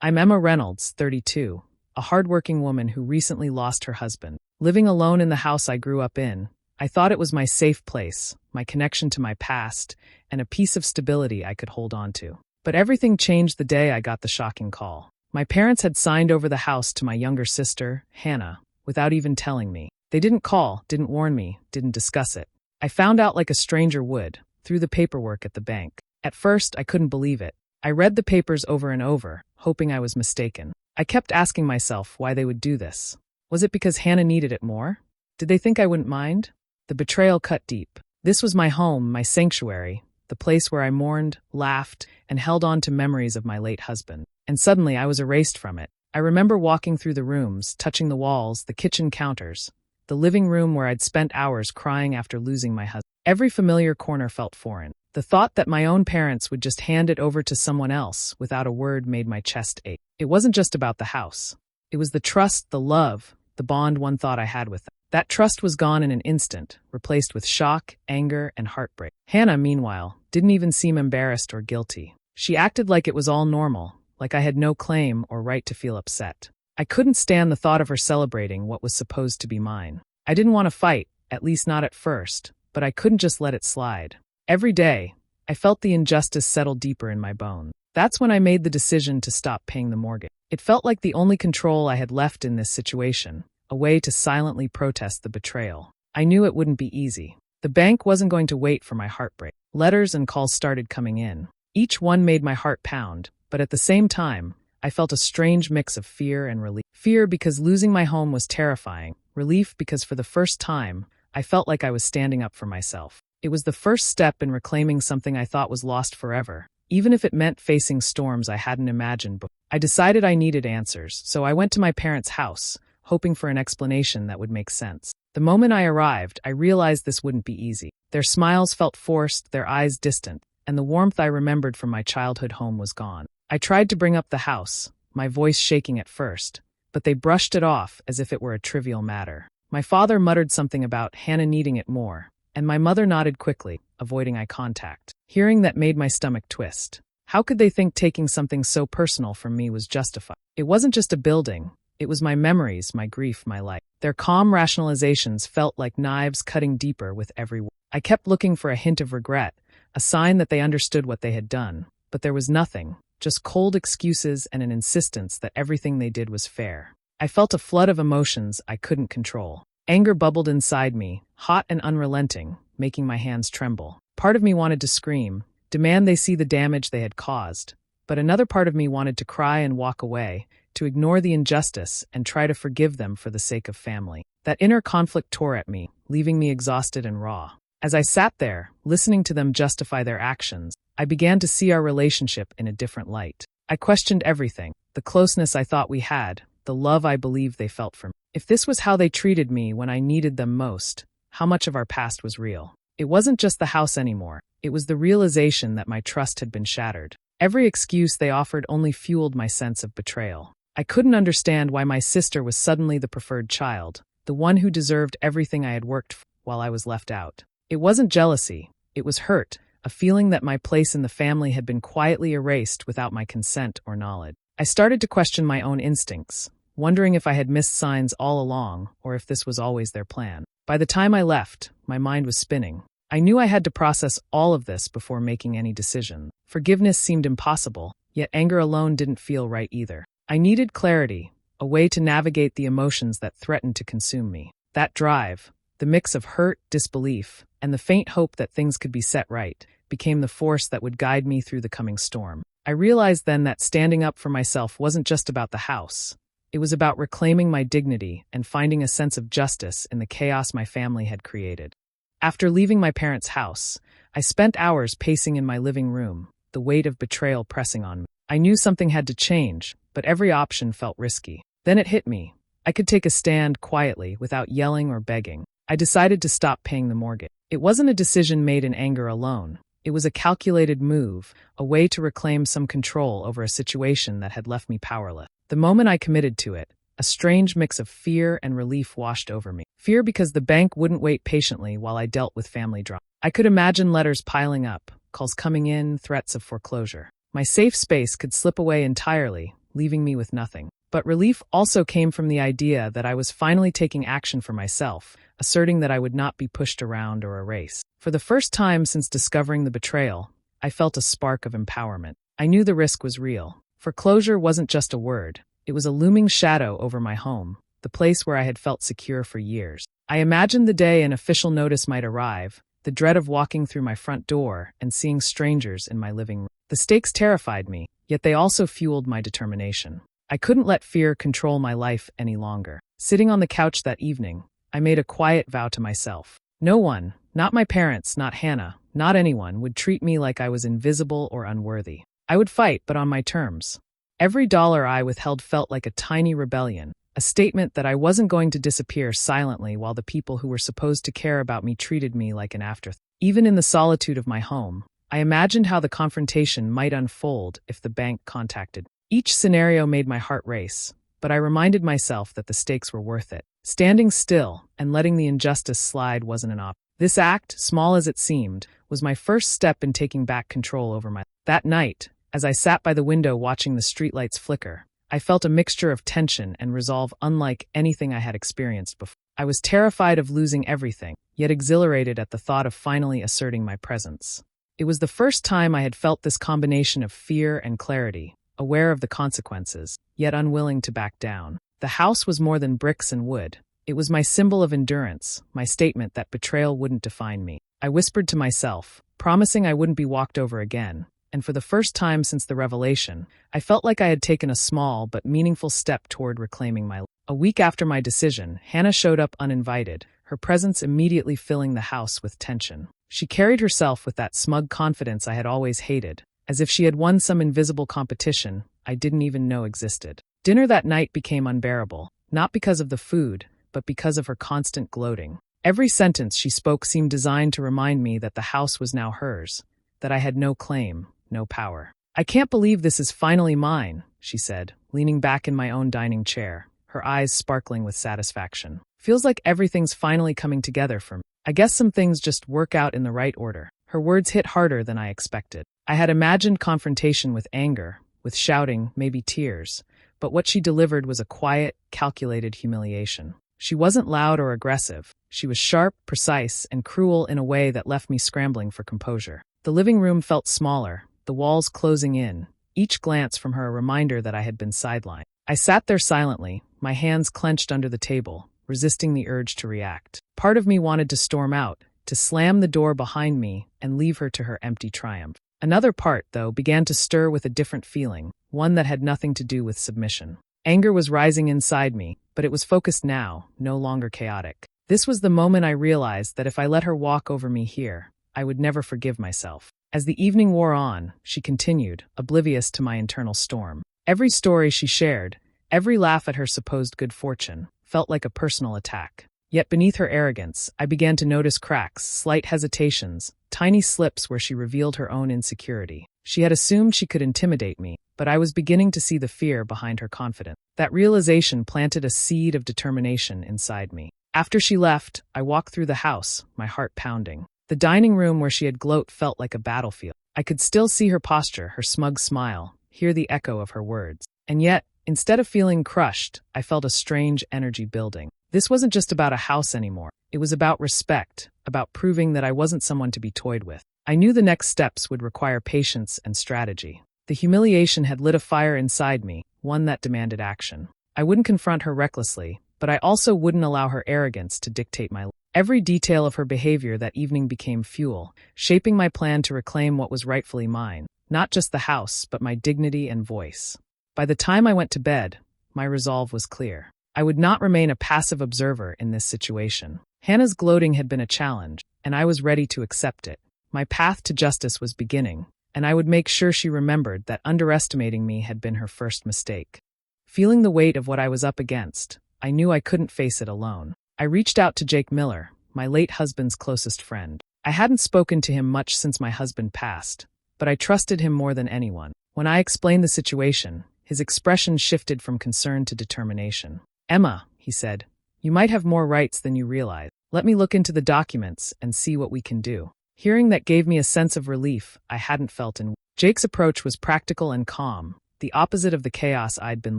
I'm Emma Reynolds, 32, a hardworking woman who recently lost her husband. Living alone in the house I grew up in, I thought it was my safe place, my connection to my past, and a piece of stability I could hold on to. But everything changed the day I got the shocking call. My parents had signed over the house to my younger sister, Hannah, without even telling me. They didn't call, didn't warn me, didn't discuss it. I found out like a stranger would, through the paperwork at the bank. At first, I couldn't believe it. I read the papers over and over, hoping I was mistaken. I kept asking myself why they would do this. Was it because Hannah needed it more? Did they think I wouldn't mind? The betrayal cut deep. This was my home, my sanctuary, the place where I mourned, laughed, and held on to memories of my late husband. And suddenly I was erased from it. I remember walking through the rooms, touching the walls, the kitchen counters, the living room where I'd spent hours crying after losing my husband. Every familiar corner felt foreign. The thought that my own parents would just hand it over to someone else without a word made my chest ache. It wasn't just about the house. It was the trust, the love, the bond one thought I had with them. That trust was gone in an instant, replaced with shock, anger, and heartbreak. Hannah, meanwhile, didn't even seem embarrassed or guilty. She acted like it was all normal, like I had no claim or right to feel upset. I couldn't stand the thought of her celebrating what was supposed to be mine. I didn't want to fight, at least not at first, but I couldn't just let it slide. Every day, I felt the injustice settle deeper in my bones. That's when I made the decision to stop paying the mortgage. It felt like the only control I had left in this situation, a way to silently protest the betrayal. I knew it wouldn't be easy. The bank wasn't going to wait for my heartbreak. Letters and calls started coming in. Each one made my heart pound, but at the same time, I felt a strange mix of fear and relief. Fear because losing my home was terrifying. Relief because for the first time, I felt like I was standing up for myself. It was the first step in reclaiming something I thought was lost forever, even if it meant facing storms I hadn't imagined before. I decided I needed answers, so I went to my parents' house, hoping for an explanation that would make sense. The moment I arrived, I realized this wouldn't be easy. Their smiles felt forced, their eyes distant, and the warmth I remembered from my childhood home was gone. I tried to bring up the house, my voice shaking at first, but they brushed it off as if it were a trivial matter. My father muttered something about Hannah needing it more, and my mother nodded quickly, avoiding eye contact. Hearing that made my stomach twist. How could they think taking something so personal from me was justified? It wasn't just a building. It was my memories, my grief, my life. Their calm rationalizations felt like knives cutting deeper with every word. I kept looking for a hint of regret, a sign that they understood what they had done, but there was nothing, just cold excuses and an insistence that everything they did was fair. I felt a flood of emotions I couldn't control. Anger bubbled inside me, hot and unrelenting, making my hands tremble. Part of me wanted to scream, demand they see the damage they had caused, but another part of me wanted to cry and walk away, to ignore the injustice and try to forgive them for the sake of family. That inner conflict tore at me, leaving me exhausted and raw. As I sat there, listening to them justify their actions, I began to see our relationship in a different light. I questioned everything, the closeness I thought we had, the love I believed they felt for me. If this was how they treated me when I needed them most, how much of our past was real? It wasn't just the house anymore. It was the realization that my trust had been shattered. Every excuse they offered only fueled my sense of betrayal. I couldn't understand why my sister was suddenly the preferred child, the one who deserved everything I had worked for, while I was left out. It wasn't jealousy. It was hurt, a feeling that my place in the family had been quietly erased without my consent or knowledge. I started to question my own instincts, wondering if I had missed signs all along or if this was always their plan. By the time I left, my mind was spinning. I knew I had to process all of this before making any decision. Forgiveness seemed impossible, yet anger alone didn't feel right either. I needed clarity, a way to navigate the emotions that threatened to consume me. That drive, the mix of hurt, disbelief, and the faint hope that things could be set right, became the force that would guide me through the coming storm. I realized then that standing up for myself wasn't just about the house. It was about reclaiming my dignity and finding a sense of justice in the chaos my family had created. After leaving my parents' house, I spent hours pacing in my living room, the weight of betrayal pressing on me. I knew something had to change, but every option felt risky. Then it hit me. I could take a stand quietly without yelling or begging. I decided to stop paying the mortgage. It wasn't a decision made in anger alone. It was a calculated move, a way to reclaim some control over a situation that had left me powerless. The moment I committed to it, a strange mix of fear and relief washed over me. Fear because the bank wouldn't wait patiently while I dealt with family drama. I could imagine letters piling up, calls coming in, threats of foreclosure. My safe space could slip away entirely, leaving me with nothing. But relief also came from the idea that I was finally taking action for myself, asserting that I would not be pushed around or erased. For the first time since discovering the betrayal, I felt a spark of empowerment. I knew the risk was real. Foreclosure wasn't just a word. It was a looming shadow over my home, the place where I had felt secure for years. I imagined the day an official notice might arrive, the dread of walking through my front door and seeing strangers in my living room. The stakes terrified me, yet they also fueled my determination. I couldn't let fear control my life any longer. Sitting on the couch that evening, I made a quiet vow to myself. No one, not my parents, not Hannah, not anyone, would treat me like I was invisible or unworthy. I would fight, but on my terms. Every dollar I withheld felt like a tiny rebellion, a statement that I wasn't going to disappear silently while the people who were supposed to care about me treated me like an afterthought. Even in the solitude of my home, I imagined how the confrontation might unfold if the bank contacted me. Each scenario made my heart race, but I reminded myself that the stakes were worth it. Standing still and letting the injustice slide wasn't an option. This act, small as it seemed, was my first step in taking back control over my life. That night, as I sat by the window watching the streetlights flicker, I felt a mixture of tension and resolve unlike anything I had experienced before. I was terrified of losing everything, yet exhilarated at the thought of finally asserting my presence. It was the first time I had felt this combination of fear and clarity, aware of the consequences, yet unwilling to back down. The house was more than bricks and wood. It was my symbol of endurance, my statement that betrayal wouldn't define me. I whispered to myself, promising I wouldn't be walked over again. And for the first time since the revelation, I felt like I had taken a small but meaningful step toward reclaiming my life. A week after my decision, Hannah showed up uninvited, her presence immediately filling the house with tension. She carried herself with that smug confidence I had always hated, as if she had won some invisible competition I didn't even know existed. Dinner that night became unbearable, not because of the food, but because of her constant gloating. Every sentence she spoke seemed designed to remind me that the house was now hers, that I had no claim, no power. "I can't believe this is finally mine," she said, leaning back in my own dining chair, her eyes sparkling with satisfaction. "Feels like everything's finally coming together for me. I guess some things just work out in the right order." Her words hit harder than I expected. I had imagined confrontation with anger, with shouting, maybe tears, but what she delivered was a quiet, calculated humiliation. She wasn't loud or aggressive. She was sharp, precise, and cruel in a way that left me scrambling for composure. The living room felt smaller, the walls closing in, each glance from her a reminder that I had been sidelined. I sat there silently, my hands clenched under the table, resisting the urge to react. Part of me wanted to storm out, to slam the door behind me and leave her to her empty triumph. Another part, though, began to stir with a different feeling, one that had nothing to do with submission. Anger was rising inside me, but it was focused now, no longer chaotic. This was the moment I realized that if I let her walk over me here, I would never forgive myself. As the evening wore on, she continued, oblivious to my internal storm. Every story she shared, every laugh at her supposed good fortune, felt like a personal attack. Yet beneath her arrogance, I began to notice cracks, slight hesitations, tiny slips where she revealed her own insecurity. She had assumed she could intimidate me, but I was beginning to see the fear behind her confidence. That realization planted a seed of determination inside me. After she left, I walked through the house, my heart pounding. The dining room where she had gloated felt like a battlefield. I could still see her posture, her smug smile, hear the echo of her words. And yet, instead of feeling crushed, I felt a strange energy building. This wasn't just about a house anymore. It was about respect, about proving that I wasn't someone to be toyed with. I knew the next steps would require patience and strategy. The humiliation had lit a fire inside me, one that demanded action. I wouldn't confront her recklessly, but I also wouldn't allow her arrogance to dictate my life. Every detail of her behavior that evening became fuel, shaping my plan to reclaim what was rightfully mine, not just the house, but my dignity and voice. By the time I went to bed, my resolve was clear. I would not remain a passive observer in this situation. Hannah's gloating had been a challenge, and I was ready to accept it. My path to justice was beginning, and I would make sure she remembered that underestimating me had been her first mistake. Feeling the weight of what I was up against, I knew I couldn't face it alone. I reached out to Jake Miller, my late husband's closest friend. I hadn't spoken to him much since my husband passed, but I trusted him more than anyone. When I explained the situation, his expression shifted from concern to determination. "Emma," he said, "you might have more rights than you realize. Let me look into the documents and see what we can do." Hearing that gave me a sense of relief I hadn't felt in. Jake's approach was practical and calm, the opposite of the chaos I'd been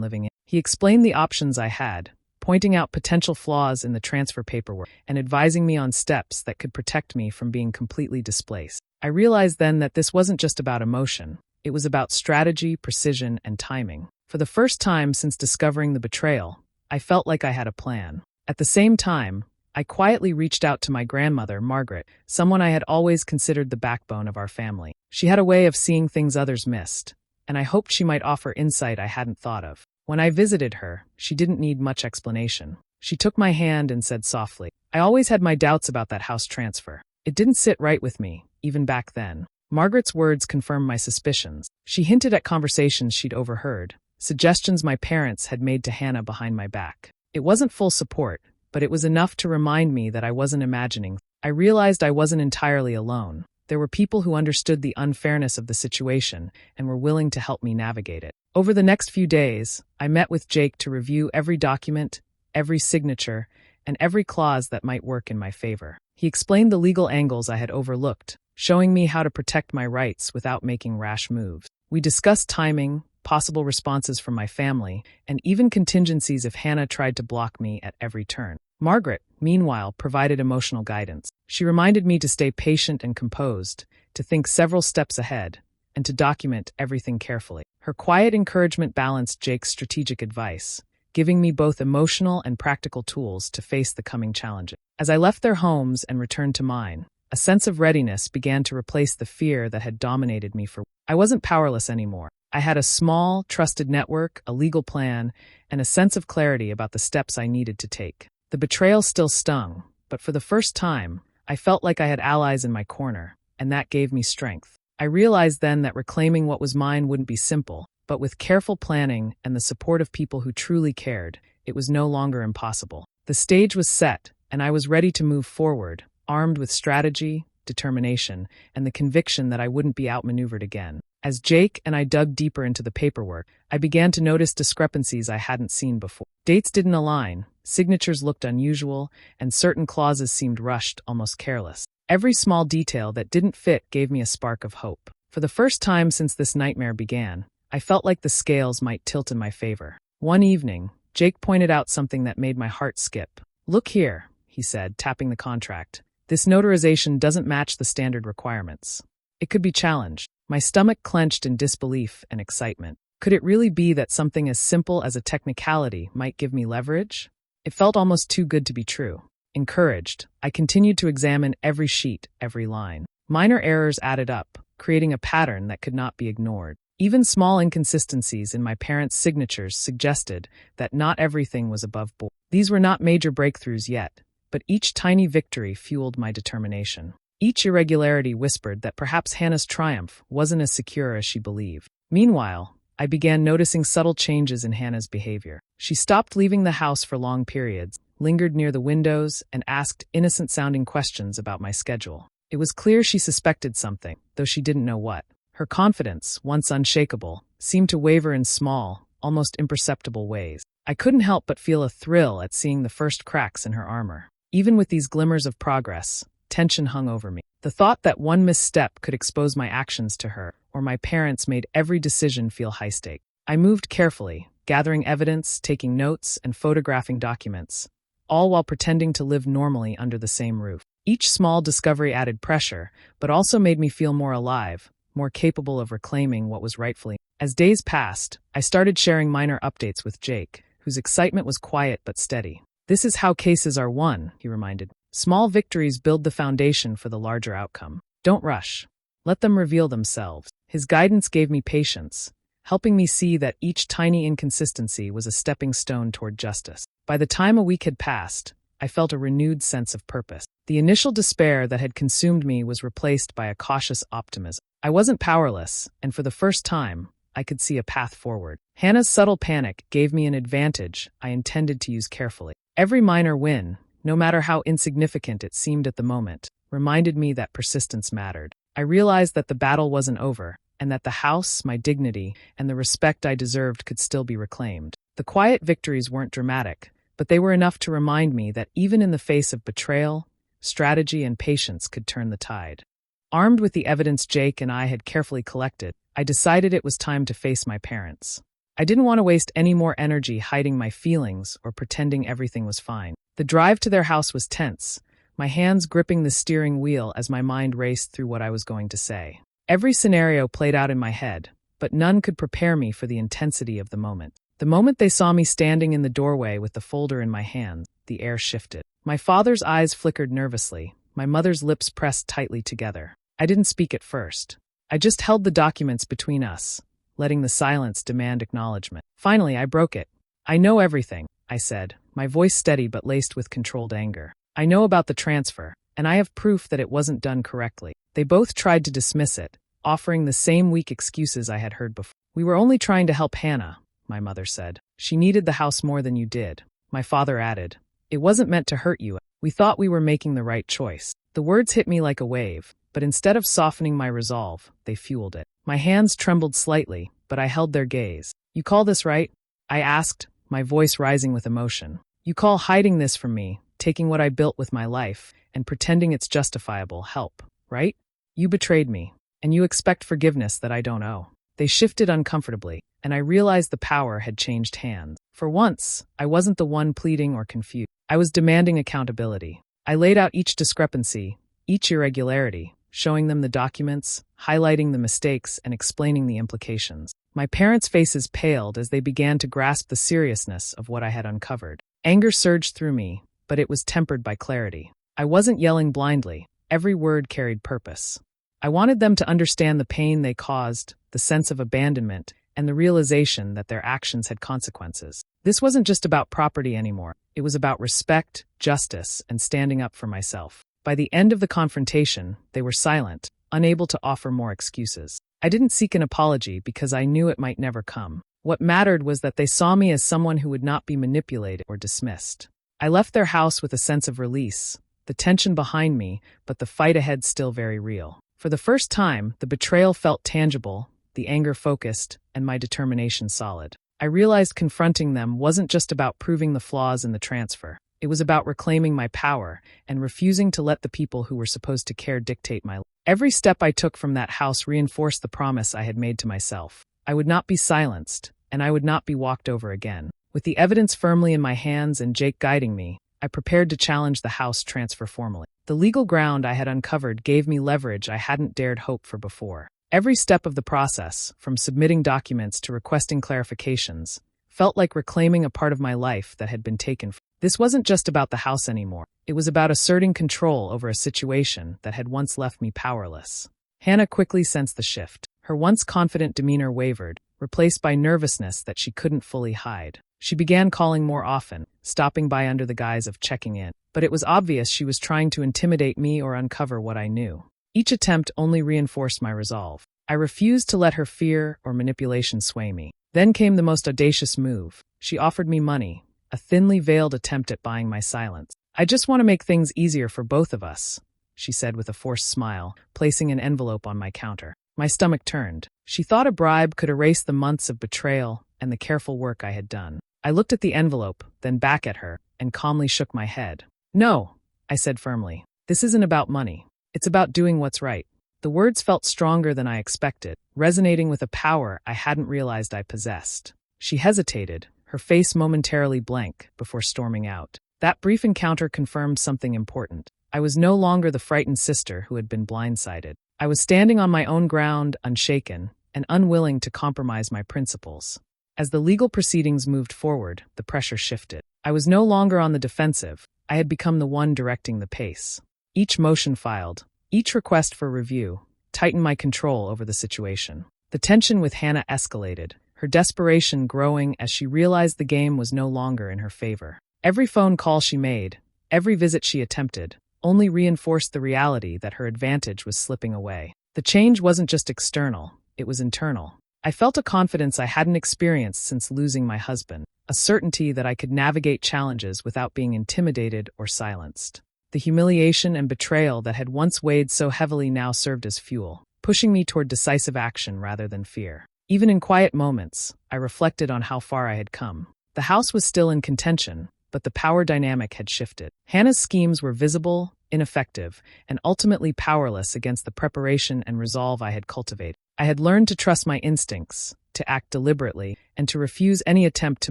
living in. He explained the options I had, pointing out potential flaws in the transfer paperwork and advising me on steps that could protect me from being completely displaced. I realized then that this wasn't just about emotion. It was about strategy, precision, and timing. For the first time since discovering the betrayal, I felt like I had a plan. At the same time, I quietly reached out to my grandmother, Margaret, someone I had always considered the backbone of our family. She had a way of seeing things others missed, and I hoped she might offer insight I hadn't thought of. When I visited her, she didn't need much explanation. She took my hand and said softly, "I always had my doubts about that house transfer. It didn't sit right with me, even back then." Margaret's words confirmed my suspicions. She hinted at conversations she'd overheard, suggestions my parents had made to Hannah behind my back. It wasn't full support, but it was enough to remind me that I wasn't imagining. I realized I wasn't entirely alone. There were people who understood the unfairness of the situation and were willing to help me navigate it. Over the next few days, I met with Jake to review every document, every signature, and every clause that might work in my favor. He explained the legal angles I had overlooked, showing me how to protect my rights without making rash moves. We discussed timing, possible responses from my family, and even contingencies if Hannah tried to block me at every turn. Margaret, meanwhile, provided emotional guidance. She reminded me to stay patient and composed, to think several steps ahead, and to document everything carefully. Her quiet encouragement balanced Jake's strategic advice, giving me both emotional and practical tools to face the coming challenges. As I left their homes and returned to mine, a sense of readiness began to replace the fear that had dominated me for. I wasn't powerless anymore. I had a small, trusted network, a legal plan, and a sense of clarity about the steps I needed to take. The betrayal still stung, but for the first time, I felt like I had allies in my corner, and that gave me strength. I realized then that reclaiming what was mine wouldn't be simple, but with careful planning and the support of people who truly cared, it was no longer impossible. The stage was set, and I was ready to move forward, armed with strategy, determination, and the conviction that I wouldn't be outmaneuvered again. As Jake and I dug deeper into the paperwork, I began to notice discrepancies I hadn't seen before. Dates didn't align, signatures looked unusual, and certain clauses seemed rushed, almost careless. Every small detail that didn't fit gave me a spark of hope. For the first time since this nightmare began, I felt like the scales might tilt in my favor. One evening, Jake pointed out something that made my heart skip. "Look here," he said, tapping the contract. "This notarization doesn't match the standard requirements. It could be challenged." My stomach clenched in disbelief and excitement. Could it really be that something as simple as a technicality might give me leverage? It felt almost too good to be true. Encouraged, I continued to examine every sheet, every line. Minor errors added up, creating a pattern that could not be ignored. Even small inconsistencies in my parents' signatures suggested that not everything was above board. These were not major breakthroughs yet, but each tiny victory fueled my determination. Each irregularity whispered that perhaps Hannah's triumph wasn't as secure as she believed. Meanwhile, I began noticing subtle changes in Hannah's behavior. She stopped leaving the house for long periods, lingered near the windows, and asked innocent-sounding questions about my schedule. It was clear she suspected something, though she didn't know what. Her confidence, once unshakable, seemed to waver in small, almost imperceptible ways. I couldn't help but feel a thrill at seeing the first cracks in her armor. Even with these glimmers of progress, tension hung over me. The thought that one misstep could expose my actions to her or my parents made every decision feel high-stake. I moved carefully, gathering evidence, taking notes, and photographing documents, all while pretending to live normally under the same roof. Each small discovery added pressure, but also made me feel more alive, more capable of reclaiming what was rightfully. As days passed, I started sharing minor updates with Jake, whose excitement was quiet but steady. "This is how cases are won," he reminded me. "Small victories build the foundation for the larger outcome. Don't rush. Let them reveal themselves." His guidance gave me patience, helping me see that each tiny inconsistency was a stepping stone toward justice. By the time a week had passed, I felt a renewed sense of purpose. The initial despair that had consumed me was replaced by a cautious optimism. I wasn't powerless, and for the first time, I could see a path forward. Hannah's subtle panic gave me an advantage I intended to use carefully. Every minor win, no matter how insignificant it seemed at the moment, reminded me that persistence mattered. I realized that the battle wasn't over, and that the house, my dignity, and the respect I deserved could still be reclaimed. The quiet victories weren't dramatic, but they were enough to remind me that even in the face of betrayal, strategy and patience could turn the tide. Armed with the evidence Jake and I had carefully collected, I I decided it was time to face my parents. I didn't want to waste any more energy hiding my feelings or pretending everything was fine. The drive to their house was tense, my hands gripping the steering wheel as my mind raced through what I was going to say. Every scenario played out in my head, but none could prepare me for the intensity of the moment. The moment they saw me standing in the doorway with the folder in my hand, the air shifted. My father's eyes flickered nervously, my mother's lips pressed tightly together. I didn't speak at first. I just held the documents between us, letting the silence demand acknowledgement. Finally, I broke it. "I know everything," I said, my voice steady but laced with controlled anger. "I know about the transfer, and I have proof that it wasn't done correctly." They both tried to dismiss it, offering the same weak excuses I had heard before. "We were only trying to help Hannah," my mother said. "She needed the house more than you did," my father added. "It wasn't meant to hurt you. We thought we were making the right choice." The words hit me like a wave, but instead of softening my resolve, they fueled it. My hands trembled slightly, but I held their gaze. "You call this right?" I asked, my voice rising with emotion. "You call hiding this from me, taking what I built with my life, and pretending it's justifiable, help, right? You betrayed me, and you expect forgiveness that I don't owe." They shifted uncomfortably, and I realized the power had changed hands. For once, I wasn't the one pleading or confused. I was demanding accountability. I laid out each discrepancy, each irregularity, showing them the documents, highlighting the mistakes, and explaining the implications. My parents' faces paled as they began to grasp the seriousness of what I had uncovered. Anger surged through me, but it was tempered by clarity. I wasn't yelling blindly. Every word carried purpose. I wanted them to understand the pain they caused, the sense of abandonment, and the realization that their actions had consequences. This wasn't just about property anymore. It was about respect, justice, and standing up for myself. By the end of the confrontation, they were silent, unable to offer more excuses. I didn't seek an apology because I knew it might never come. What mattered was that they saw me as someone who would not be manipulated or dismissed. I left their house with a sense of release, the tension behind me, but the fight ahead still very real. For the first time, the betrayal felt tangible, the anger focused, and my determination solid. I realized confronting them wasn't just about proving the flaws in the transfer. It was about reclaiming my power and refusing to let the people who were supposed to care dictate my life. Every step I took from that house reinforced the promise I had made to myself. I would not be silenced, and I would not be walked over again. With the evidence firmly in my hands and Jake guiding me, I prepared to challenge the house transfer formally. The legal ground I had uncovered gave me leverage I hadn't dared hope for before. Every step of the process, from submitting documents to requesting clarifications, felt like reclaiming a part of my life that had been taken from me. This wasn't just about the house anymore. It was about asserting control over a situation that had once left me powerless. Hannah quickly sensed the shift. Her once confident demeanor wavered, replaced by nervousness that she couldn't fully hide. She began calling more often, stopping by under the guise of checking in. But it was obvious she was trying to intimidate me or uncover what I knew. Each attempt only reinforced my resolve. I refused to let her fear or manipulation sway me. Then came the most audacious move. She offered me money, a thinly veiled attempt at buying my silence. "I just want to make things easier for both of us," she said with a forced smile, placing an envelope on my counter. My stomach turned. She thought a bribe could erase the months of betrayal and the careful work I had done. I looked at the envelope, then back at her, and calmly shook my head. "No," I said firmly. "This isn't about money. It's about doing what's right." The words felt stronger than I expected, resonating with a power I hadn't realized I possessed. She hesitated, her face momentarily blank, before storming out. That brief encounter confirmed something important. I was no longer the frightened sister who had been blindsided. I was standing on my own ground, unshaken, and unwilling to compromise my principles. As the legal proceedings moved forward, the pressure shifted. I was no longer on the defensive. I had become the one directing the pace. Each motion filed, each request for review, tightened my control over the situation. The tension with Hannah escalated, her desperation growing as she realized the game was no longer in her favor. Every phone call she made, every visit she attempted, only reinforced the reality that her advantage was slipping away. The change wasn't just external, it was internal. I felt a confidence I hadn't experienced since losing my husband, a certainty that I could navigate challenges without being intimidated or silenced. The humiliation and betrayal that had once weighed so heavily now served as fuel, pushing me toward decisive action rather than fear. Even in quiet moments, I reflected on how far I had come. The house was still in contention, but the power dynamic had shifted. Hannah's schemes were visible, ineffective, and ultimately powerless against the preparation and resolve I had cultivated. I had learned to trust my instincts, to act deliberately, and to refuse any attempt to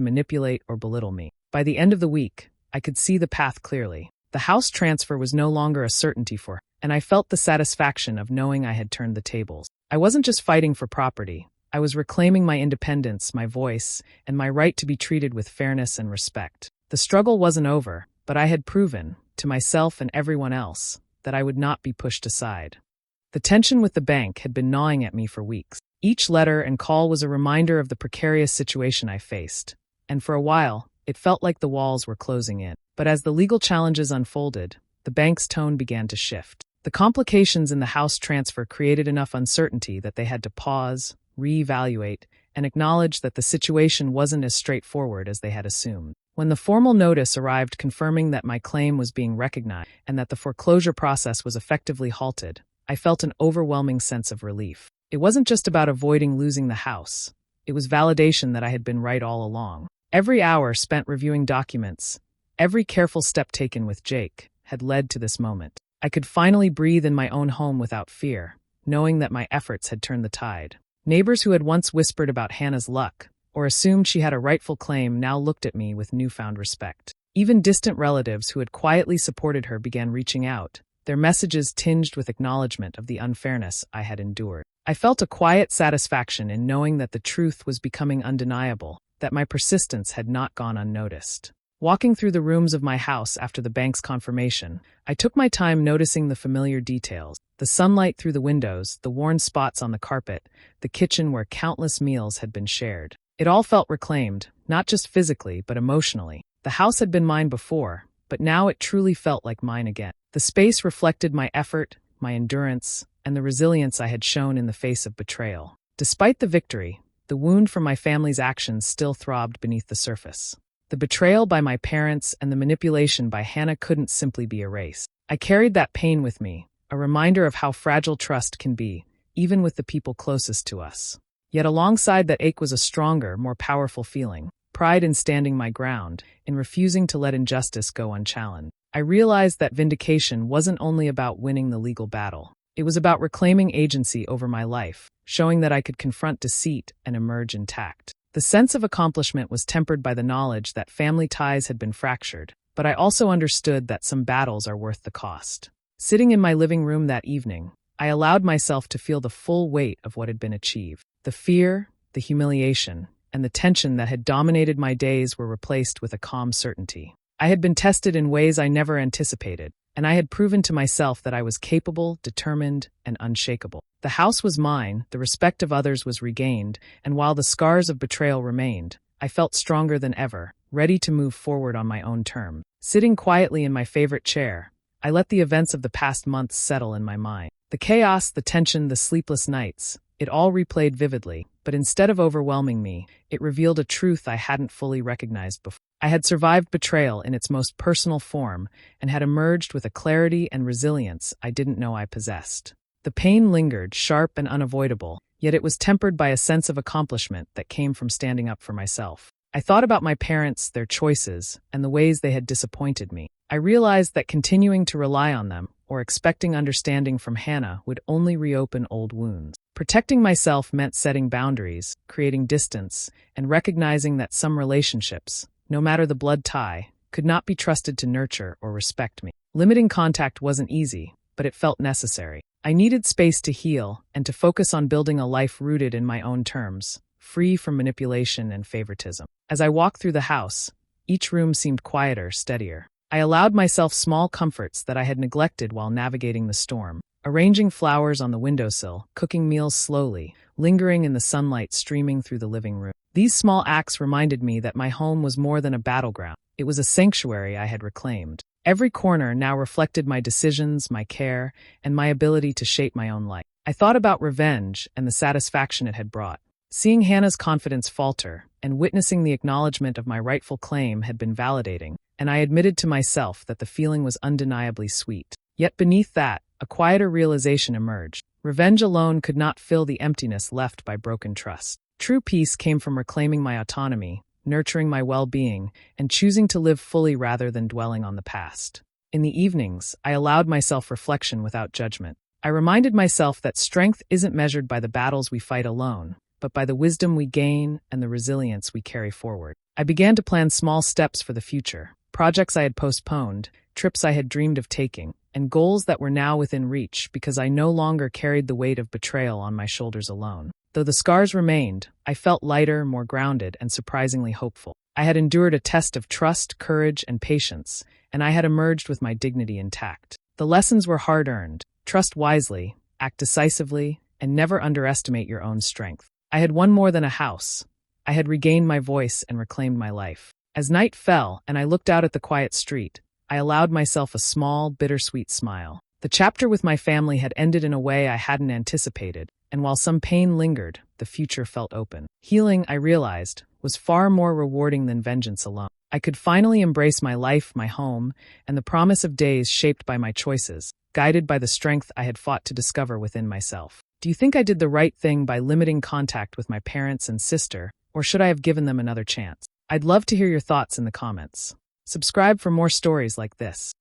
manipulate or belittle me. By the end of the week, I could see the path clearly. The house transfer was no longer a certainty for her, and I felt the satisfaction of knowing I had turned the tables. I wasn't just fighting for property. I was reclaiming my independence, my voice, and my right to be treated with fairness and respect. The struggle wasn't over, but I had proven, to myself and everyone else, that I would not be pushed aside. The tension with the bank had been gnawing at me for weeks. Each letter and call was a reminder of the precarious situation I faced, and for a while, it felt like the walls were closing in. But as the legal challenges unfolded, the bank's tone began to shift. The complications in the house transfer created enough uncertainty that they had to pause, reevaluate, and acknowledge that the situation wasn't as straightforward as they had assumed. When the formal notice arrived confirming that my claim was being recognized and that the foreclosure process was effectively halted, I felt an overwhelming sense of relief. It wasn't just about avoiding losing the house. It was validation that I had been right all along. Every hour spent reviewing documents, every careful step taken with Jake, had led to this moment. I could finally breathe in my own home without fear, knowing that my efforts had turned the tide. Neighbors who had once whispered about Hannah's luck, or assumed she had a rightful claim, now looked at me with newfound respect. Even distant relatives who had quietly supported her began reaching out, their messages tinged with acknowledgement of the unfairness I had endured. I felt a quiet satisfaction in knowing that the truth was becoming undeniable, that my persistence had not gone unnoticed. Walking through the rooms of my house after the bank's confirmation, I took my time noticing the familiar details: the sunlight through the windows, the worn spots on the carpet, the kitchen where countless meals had been shared. It all felt reclaimed, not just physically but emotionally. The house had been mine before, but now it truly felt like mine again. The space reflected my effort, my endurance, and the resilience I had shown in the face of betrayal. Despite the victory, the wound from my family's actions still throbbed beneath the surface. The betrayal by my parents and the manipulation by Hannah couldn't simply be erased. I carried that pain with me, a reminder of how fragile trust can be, even with the people closest to us. Yet alongside that ache was a stronger, more powerful feeling: pride in standing my ground, in refusing to let injustice go unchallenged. I realized that vindication wasn't only about winning the legal battle. It was about reclaiming agency over my life, showing that I could confront deceit and emerge intact. The sense of accomplishment was tempered by the knowledge that family ties had been fractured, but I also understood that some battles are worth the cost. Sitting in my living room that evening, I allowed myself to feel the full weight of what had been achieved. The fear, the humiliation, and the tension that had dominated my days were replaced with a calm certainty. I had been tested in ways I never anticipated, and I had proven to myself that I was capable, determined, and unshakable. The house was mine, the respect of others was regained, and while the scars of betrayal remained, I felt stronger than ever, ready to move forward on my own terms. Sitting quietly in my favorite chair, I let the events of the past months settle in my mind. The chaos, the tension, the sleepless nights, it all replayed vividly, but instead of overwhelming me, it revealed a truth I hadn't fully recognized before. I had survived betrayal in its most personal form and had emerged with a clarity and resilience I didn't know I possessed. The pain lingered, sharp and unavoidable, yet it was tempered by a sense of accomplishment that came from standing up for myself. I thought about my parents, their choices, and the ways they had disappointed me. I realized that continuing to rely on them, or expecting understanding from Hannah, would only reopen old wounds. Protecting myself meant setting boundaries, creating distance, and recognizing that some relationships, no matter the blood tie, could not be trusted to nurture or respect me. Limiting contact wasn't easy, but it felt necessary. I needed space to heal and to focus on building a life rooted in my own terms, free from manipulation and favoritism. As I walked through the house, each room seemed quieter, steadier. I allowed myself small comforts that I had neglected while navigating the storm. Arranging flowers on the windowsill, cooking meals slowly, lingering in the sunlight streaming through the living room. These small acts reminded me that my home was more than a battleground. It was a sanctuary I had reclaimed. Every corner now reflected my decisions, my care, and my ability to shape my own life. I thought about revenge and the satisfaction it had brought. Seeing Hannah's confidence falter and witnessing the acknowledgement of my rightful claim had been validating, and I admitted to myself that the feeling was undeniably sweet. Yet beneath that, a quieter realization emerged. Revenge alone could not fill the emptiness left by broken trust. True peace came from reclaiming my autonomy, nurturing my well-being, and choosing to live fully rather than dwelling on the past. In the evenings, I allowed myself reflection without judgment. I reminded myself that strength isn't measured by the battles we fight alone, but by the wisdom we gain and the resilience we carry forward. I began to plan small steps for the future, projects I had postponed, trips I had dreamed of taking, and goals that were now within reach because I no longer carried the weight of betrayal on my shoulders alone. Though the scars remained, I felt lighter, more grounded, and surprisingly hopeful. I had endured a test of trust, courage, and patience, and I had emerged with my dignity intact. The lessons were hard-earned. Trust wisely, act decisively, and never underestimate your own strength. I had won more than a house. I had regained my voice and reclaimed my life. As night fell and I looked out at the quiet street, I allowed myself a small, bittersweet smile. The chapter with my family had ended in a way I hadn't anticipated, and while some pain lingered, the future felt open. Healing, I realized, was far more rewarding than vengeance alone. I could finally embrace my life, my home, and the promise of days shaped by my choices, guided by the strength I had fought to discover within myself. Do you think I did the right thing by limiting contact with my parents and sister, or should I have given them another chance? I'd love to hear your thoughts in the comments. Subscribe for more stories like this.